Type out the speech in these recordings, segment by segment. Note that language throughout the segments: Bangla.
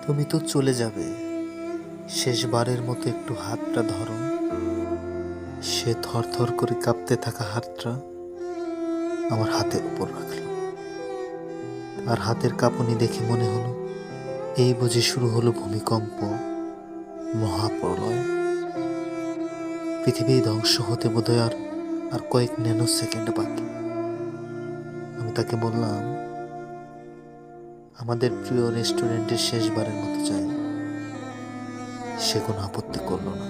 তুমি তো চলে যাবে, শেষবারের মতো একটু হাতটা ধরো। সে থরথর করে কাঁপতে থাকা হাতটা আমার হাতের উপর রাখল। আর হাতের কাঁপুনি দেখে মনে হলো এই বুঝি শুরু হলো ভূমিকম্প, মহাপ্রলয়। পৃথিবী ধ্বংস হতে বোধহয় আর আর কয়েক ন্যানো সেকেন্ড বাকি। আমি তাকে বললাম, আমাদের প্রিয় রেস্টুরেন্টের শেষবারের মতো চাই। সে কোনো আপত্তি করলো না।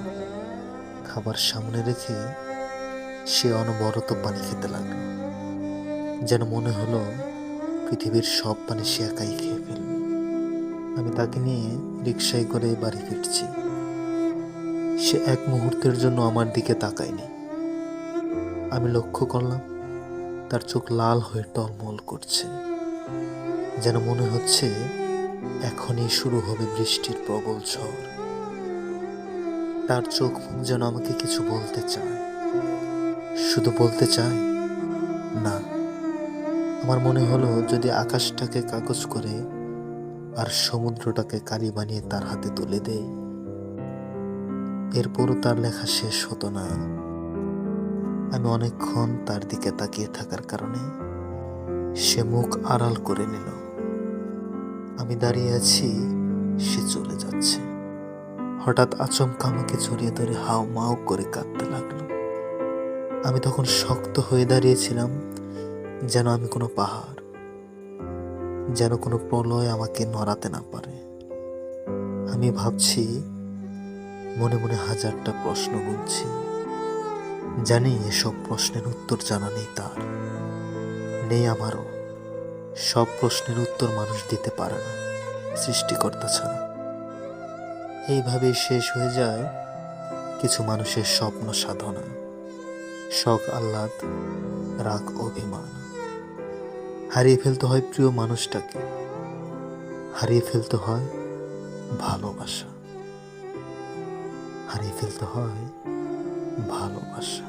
খাবার সামনে রেখে সে অনবরত পানি খেতে লাগলো, যেন মনে হলো পৃথিবীর সব পানি সে একাই খেয়ে ফেলবে। আমি তাকে নিয়ে রিকশায় করে বাড়ি ফিরছি। সে এক মুহূর্তের জন্য আমার দিকে তাকায়নি। আমি লক্ষ্য করলাম তার চোখ লাল হয়ে টলমল করছে, যেন মনে হচ্ছে এখনই শুরু হবে বৃষ্টির প্রবল ঝড়। তার চোখ মুখ যেন আমাকে কিছু বলতে চায়। শুধু বলতে চায় না। আমার মনে হলো যদি আকাশটাকে কাগজ করে আর সমুদ্রটাকে কালি বানিয়ে তার হাতে তুলে দেই, এরপরও তার লেখা শেষ হতো না। আমি অনেকক্ষণ তার দিকে তাকিয়ে থাকার কারণে সে মুখ আড়াল করে নিল। আমি দাঁড়িয়ে আছি, সে চলে যাচ্ছে। হঠাৎ আচমকা আমাকে জড়িয়ে ধরে হাউ মাউ করে কাঁদতে লাগলো। আমি তখন শক্ত হয়ে দাঁড়িয়েছিলাম, যেন আমি কোনো পাহাড়, যেন কোনো প্রলয় আমাকে নড়াতে না পারে। আমি ভাবছি, মনে মনে হাজারটা প্রশ্ন গুনছি। জানি এসব প্রশ্নের উত্তর জানা নেই তার, নেই আমারও। সব প্রশ্নের উত্তর মানুষ দিতে পারে না, সৃষ্টিকর্তা ছাড়া। এইভাবেই শেষ হয়ে যায় কিছু মানুষের স্বপ্ন সাধনা, শখ আহ্লাদ, রাগ অভিমান। হারিয়ে ফেলতে হয় প্রিয় মানুষটাকে, হারিয়ে ফেলতে হয় ভালোবাসা, হারিয়ে ফেলতে হয় ভালোবাসা।